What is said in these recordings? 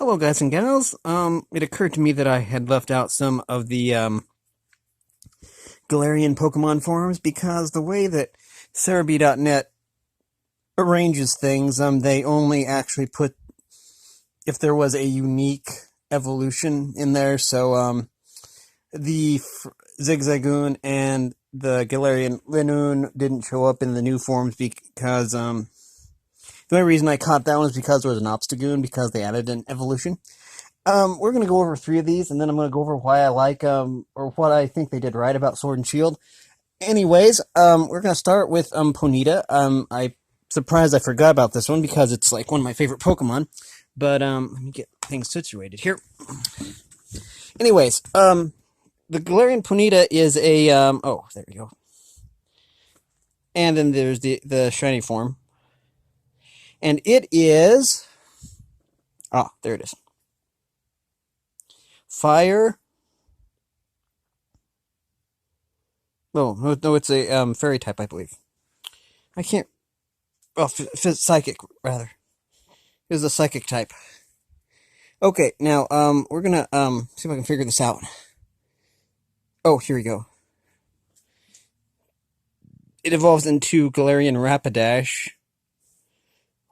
Hello, guys and gals. It occurred to me that I had left out some of the Galarian Pokemon forums because the way that Cerebi.net arranges things, they only actually put if there was a unique evolution in there. So, the Zigzagoon and the Galarian Linoon didn't show up in the new forms because the only reason I caught that one is because there was an Obstagoon because they added an evolution. We're going to go over 3 of these, and then I'm going to go over why I like, or what I think they did right about Sword and Shield. Anyways, we're going to start with, Ponyta. I'm surprised I forgot about this one, because it's, like, one of my favorite Pokemon. But, let me get things situated here. Anyways, the Galarian Ponyta is a, oh, there we go. And then there's the shiny form. And it is, there it is. Fire. Oh, no, it's a fairy type, I believe. I can't. Well, psychic, rather. It was a psychic type. Okay, now, we're gonna, see if I can figure this out. Oh, here we go. It evolves into Galarian Rapidash,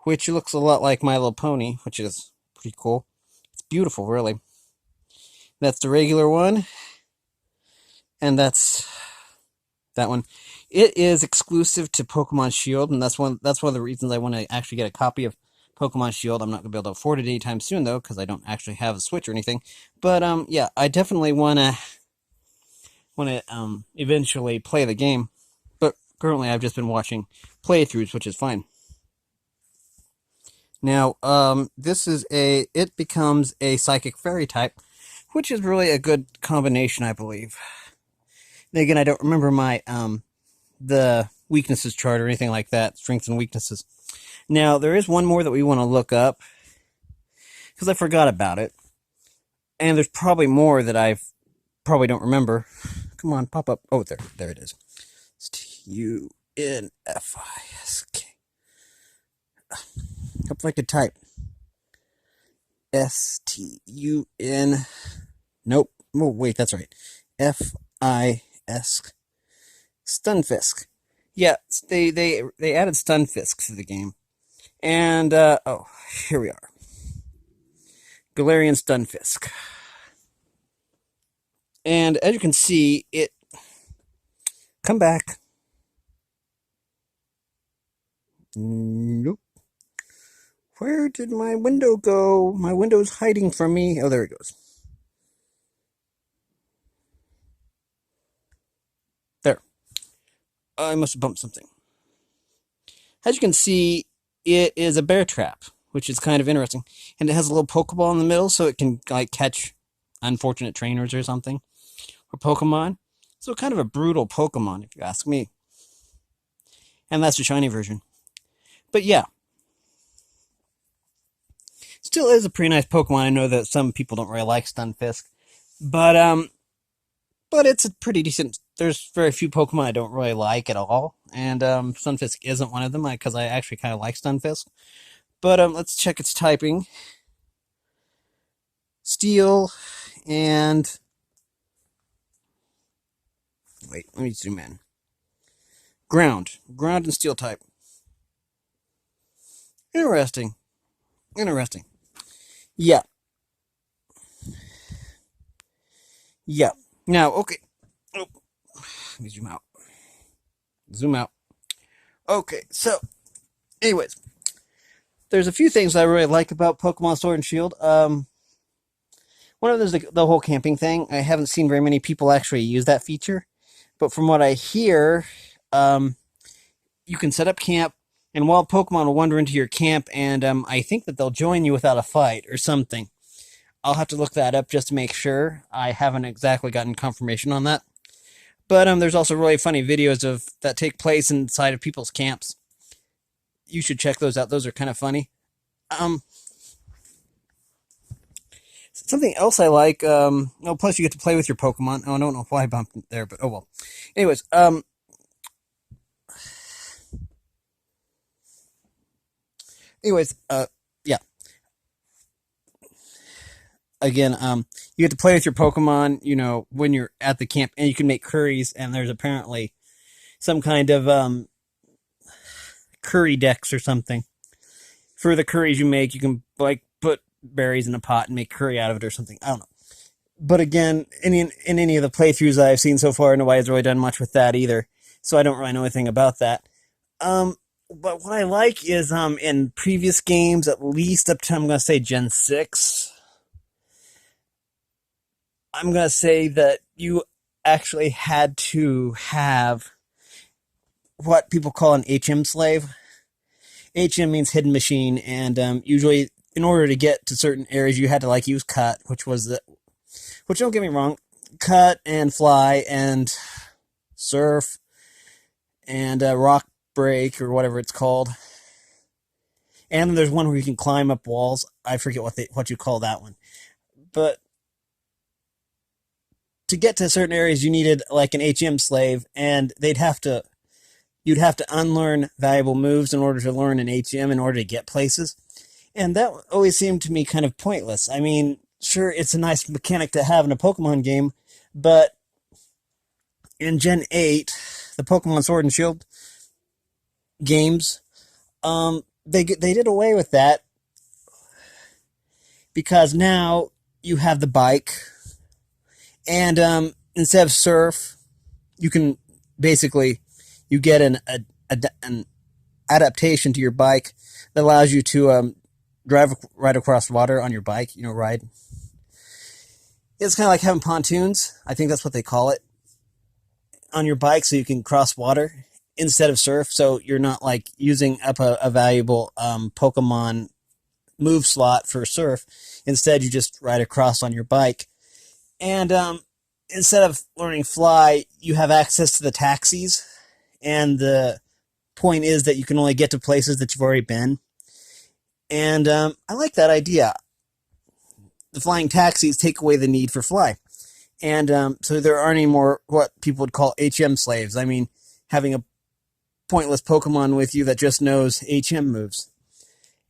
which looks a lot like My Little Pony, which is pretty cool. It's beautiful, really. That's the regular one. And that's that one. It is exclusive to Pokemon Shield, and that's one of the reasons I want to actually get a copy of Pokemon Shield. I'm not going to be able to afford it anytime soon, though, because I don't actually have a Switch or anything. But, yeah, I definitely want to eventually play the game. But currently I've just been watching playthroughs, which is fine. Now, it becomes a Psychic Fairy type, which is really a good combination, I believe. And again, I don't remember the weaknesses chart or anything like that, strengths and weaknesses. Now, there is one more that we want to look up, because I forgot about it. And there's probably more that I probably don't remember. Come on, pop up. Oh, there it is. It's Tunfisk. Hope I could type. Stun. Nope. Oh, wait, that's right. Fisk. Stunfisk. Yeah, they added Stunfisk to the game. And, oh, here we are. Galarian Stunfisk. And as you can see, come back. Nope. Where did my window go? My window's hiding from me. Oh, there it goes. There. I must have bumped something. As you can see, it is a bear trap, which is kind of interesting. And it has a little Pokeball in the middle, so it can, like, catch unfortunate trainers or something. Or Pokemon. So kind of a brutal Pokemon, if you ask me. And that's the shiny version. But yeah. Still is a pretty nice Pokemon. I know that some people don't really like Stunfisk. But it's a pretty decent. There's very few Pokemon I don't really like at all. And Stunfisk isn't one of them, because I actually kind of like Stunfisk. But let's check its typing. Steel and... Wait, let me zoom in. Ground. Ground and steel type. Interesting. Yeah. Now, okay. Oh, let me zoom out. Okay, so, anyways. There's a few things I really like about Pokemon Sword and Shield. One of them is the whole camping thing. I haven't seen very many people actually use that feature. But from what I hear, you can set up camp, and wild Pokemon will wander into your camp, and I think that they'll join you without a fight or something. I'll have to look that up just to make sure. I haven't exactly gotten confirmation on that. But there's also really funny videos that take place inside of people's camps. You should check those out. Those are kind of funny. Something else I like, plus you get to play with your Pokemon. Oh, I don't know why I bumped it there, but oh well. Anyways, yeah. again, you get to play with your Pokemon, you know, when you're at the camp, and you can make curries, and there's apparently some kind of curry decks or something. For the curries you make, you can like put berries in a pot and make curry out of it or something. I don't know. But again, in any of the playthroughs I've seen so far, nobody's really done much with that either. So I don't really know anything about that. But what I like is in previous games, at least up to I'm gonna say Gen 6, I'm gonna say that you actually had to have what people call an HM slave. HM means hidden machine, and usually in order to get to certain areas, you had to like use cut, which don't get me wrong, cut and fly and surf and rock break or whatever it's called. And then there's one where you can climb up walls. I forget what you call that one. But to get to certain areas, you needed like an HM slave, and you'd have to unlearn valuable moves in order to learn an HM in order to get places. And that always seemed to me kind of pointless. I mean, sure, it's a nice mechanic to have in a Pokemon game, but in Gen 8, the Pokemon Sword and Shield games, they did away with that because now you have the bike, and instead of surf, you can basically you get an adaptation to your bike that allows you to drive right across water on your bike. You know, ride. It's kind of like having pontoons. I think that's what they call it on your bike, so you can cross water instead of surf. So you're not like using up a valuable Pokemon move slot for surf. Instead, you just ride across on your bike. And instead of learning fly, you have access to the taxis. And the point is that you can only get to places that you've already been. And I like that idea. The flying taxis take away the need for fly. And so there aren't any more what people would call HM slaves. I mean, having a pointless Pokemon with you that just knows HM moves.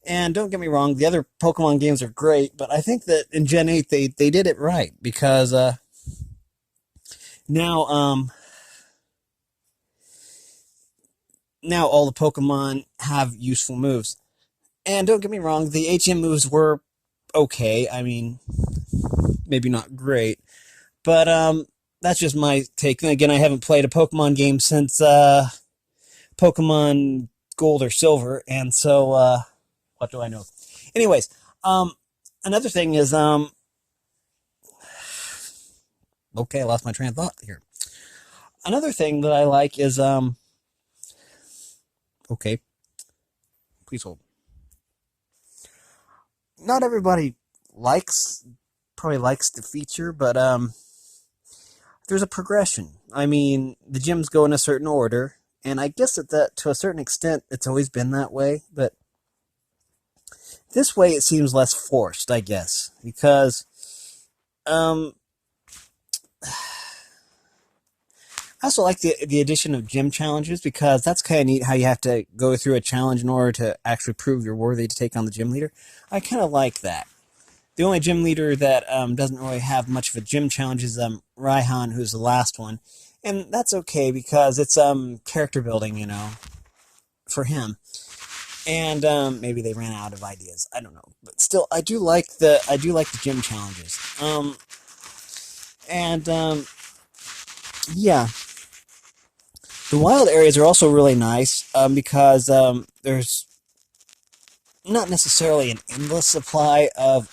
And don't get me wrong, the other Pokemon games are great, but I think that in Gen 8 they did it right because now now all the Pokemon have useful moves. And don't get me wrong, the HM moves were okay. I mean, maybe not great, but that's just my take. And again, I haven't played a Pokemon game since Pokemon Gold or Silver, and so what do I know? Anyways, another thing is okay, I lost my train of thought here. Another thing that I like is okay, please hold. Not everybody probably likes the feature, but there's a progression. I mean, the gyms go in a certain order, and I guess that to a certain extent it's always been that way, but this way it seems less forced, I guess, because I also like the addition of gym challenges, because that's kind of neat how you have to go through a challenge in order to actually prove you're worthy to take on the gym leader. I kind of like that. The only gym leader that doesn't really have much of a gym challenge is Raihan, who's the last one. And that's okay because it's character building, you know, for him. And maybe they ran out of ideas. I don't know. But still, I do like the gym challenges. Yeah. The wild areas are also really nice because there's not necessarily an endless supply of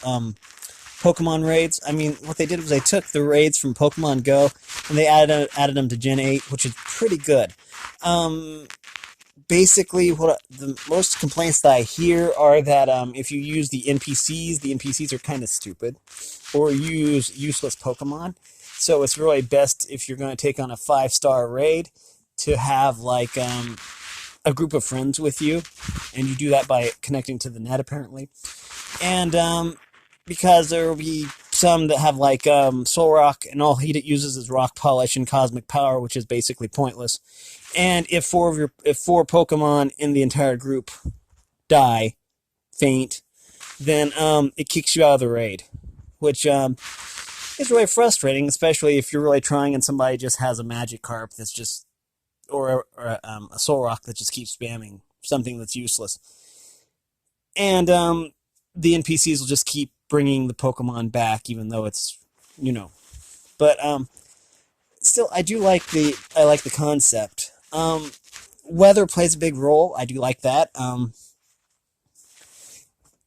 Pokemon raids. I mean, what they did was they took the raids from Pokemon Go and they added them to Gen 8, which is pretty good. Basically, what the most complaints that I hear are that if you use the NPCs are kind of stupid, or use useless Pokemon. So it's really best if you're going to take on a 5-star raid to have like a group of friends with you, and you do that by connecting to the net apparently. And because there will be some that have like Soul Rock, and all he uses is Rock Polish and Cosmic Power, which is basically pointless. And if four Pokemon in the entire group die, faint, then it kicks you out of the raid. which is really frustrating, especially if you're really trying and somebody just has a Magikarp that's just, or a Solrock that just keeps spamming something that's useless. And the NPCs will just keep bringing the Pokemon back, even though it's, you know. But still, I like the concept. Weather plays a big role. I do like that.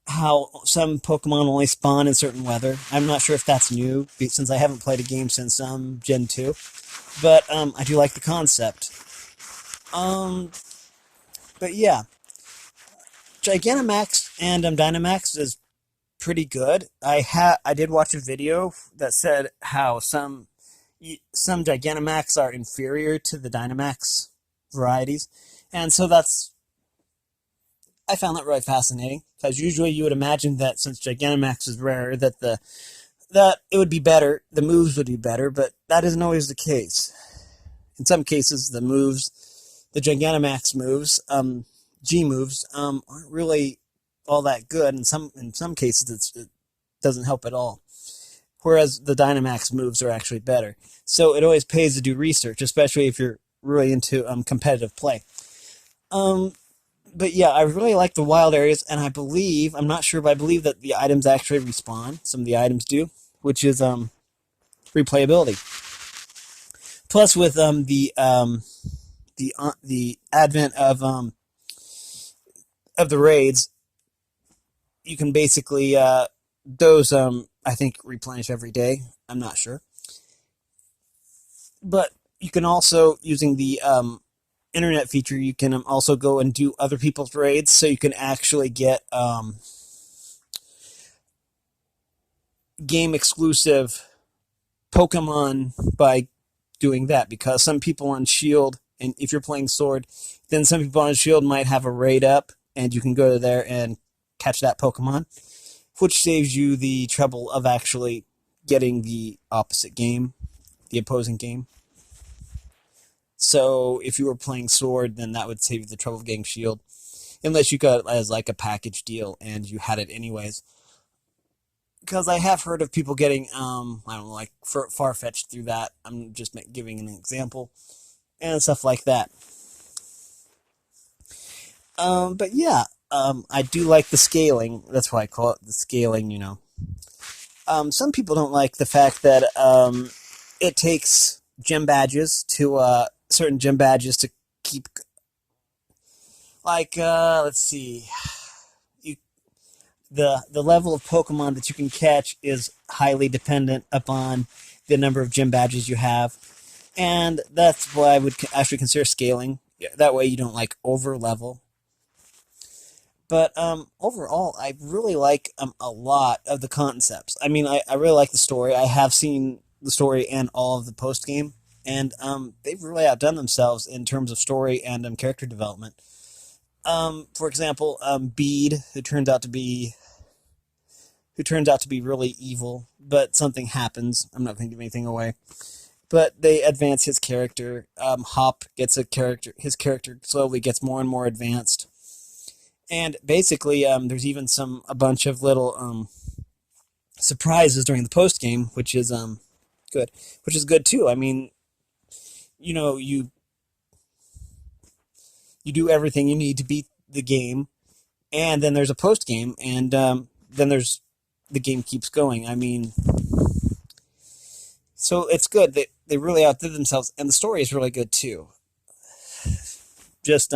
How some Pokemon only spawn in certain weather. I'm not sure if that's new, since I haven't played a game since Gen 2. But I do like the concept. Um, but yeah, Gigantamax and Dynamax is pretty good. I did watch a video that said how some Gigantamax are inferior to the Dynamax varieties, and so I found that really fascinating, because usually you would imagine that since Gigantamax is rare, that it would be better, the moves would be better, but that isn't always the case. In some cases, the Gigantamax moves, G moves, aren't really all that good. In some cases, it doesn't help at all. Whereas the Dynamax moves are actually better. So it always pays to do research, especially if you're really into competitive play. Um, but yeah, I really like the wild areas, and I'm not sure, but I believe that the items actually respawn. Some of the items do, which is replayability. Plus, with the advent of the raids, you can basically those I think replenish every day. I'm not sure, but you can also, using the internet feature, you can also go and do other people's raids, so you can actually get game exclusive Pokemon by doing that, because some people on Shield, and if you're playing Sword, then some people on Shield might have a raid up, and you can go there and catch that Pokemon, which saves you the trouble of actually getting the opposite game, the opposing game. So if you were playing Sword, then that would save you the trouble of getting Shield, unless you got it as like a package deal and you had it anyways. Because I have heard of people getting, I don't know, like Farfetch'd through that. I'm just giving an example, and stuff like that. But yeah, I do like the scaling. That's why I call it the scaling, you know. Some people don't like the fact that it takes gym badges to, certain gym badges to keep, like, let's see. You, the level of Pokemon that you can catch is highly dependent upon the number of gym badges you have. And that's why I would actually consider scaling. Yeah, that way you don't like over level. But overall, I really like a lot of the concepts. I mean, I really like the story. I have seen the story and all of the post game, and they've really outdone themselves in terms of story and character development. For example, Bede, who turns out to be really evil, but something happens. I'm not going to give anything away. But they advance his character. Hop gets a character. His character slowly gets more and more advanced. And basically, there's even a bunch of little surprises during the post game, which is good, which is good too. I mean, you know, you do everything you need to beat the game, and then there's a post game, and then the game keeps going. I mean, so it's good. They really outdid themselves, and the story is really good too. Just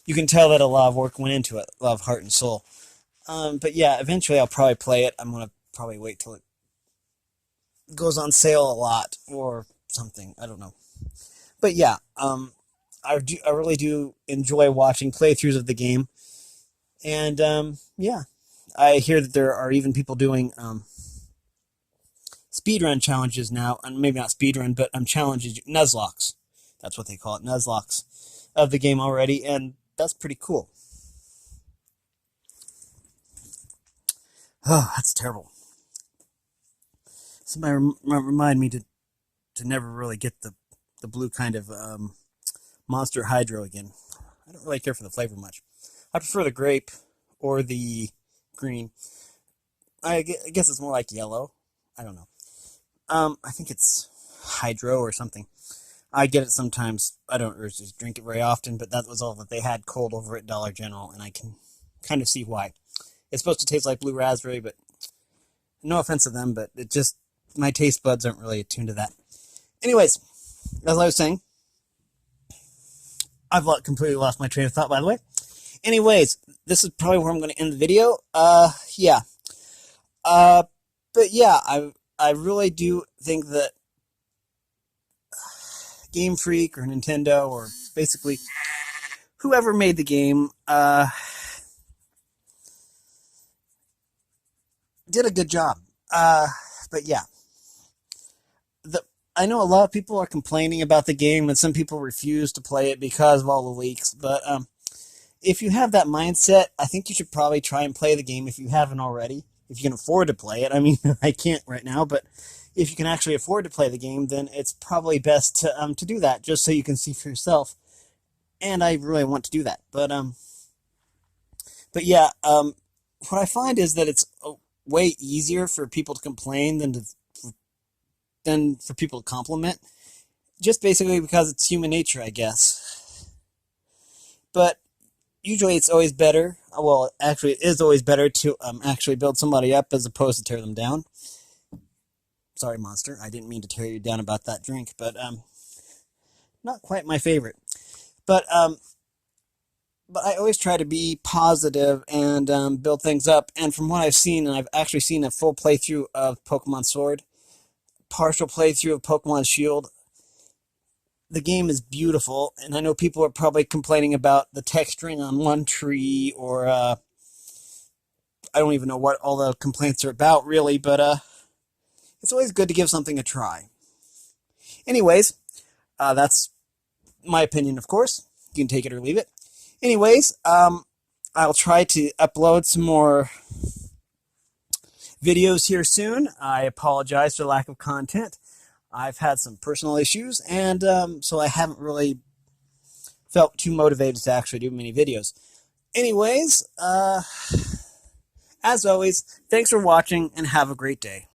you can tell that a lot of work went into it, a lot of heart and soul. But yeah, eventually I'll probably play it. I'm gonna probably wait till it goes on sale a lot or something. I don't know. But yeah, I really do enjoy watching playthroughs of the game, and yeah, I hear that there are even people doing speedrun challenges now, and maybe not speedrun, but challenges, Nuzlocks. That's what they call it, Nuzlocks of the game already, and that's pretty cool. Oh, that's terrible. Somebody remind me to never really get the blue kind of Monster Hydro again. I don't really care for the flavor much. I prefer the grape or the green. I guess it's more like yellow. I don't know. I think it's hydro or something. I get it sometimes. I don't just drink it very often, but that was all that they had cold over at Dollar General, and I can kind of see why. It's supposed to taste like blue raspberry, but no offense to them, but it just, my taste buds aren't really attuned to that. Anyways, as I was saying, I've completely lost my train of thought, by the way. Anyways, this is probably where I'm going to end the video. Yeah. Uh, but yeah, I really do think that Game Freak or Nintendo or basically whoever made the game, did a good job. But yeah, I know a lot of people are complaining about the game, and some people refuse to play it because of all the leaks. But if you have that mindset, I think you should probably try and play the game if you haven't already. If you can afford to play it. I mean, I can't right now, but if you can actually afford to play the game, then it's probably best to do that, just so you can see for yourself. And I really want to do that. But yeah, what I find is that it's way easier for people to complain than for people to compliment. Just basically because it's human nature, I guess. But usually it's always better. Well, actually, it is always better to actually build somebody up as opposed to tear them down. Sorry, Monster. I didn't mean to tear you down about that drink, but not quite my favorite. But I always try to be positive and build things up. And from what I've seen, and I've actually seen a full playthrough of Pokemon Sword, partial playthrough of Pokemon Shield, the game is beautiful. And I know people are probably complaining about the texturing on one tree, or I don't even know what all the complaints are about, really. But it's always good to give something a try. Anyways, that's my opinion, of course. You can take it or leave it. Anyways, I'll try to upload some more videos here soon. I apologize for lack of content. I've had some personal issues, and so I haven't really felt too motivated to actually do many videos. Anyways, as always, thanks for watching, and have a great day.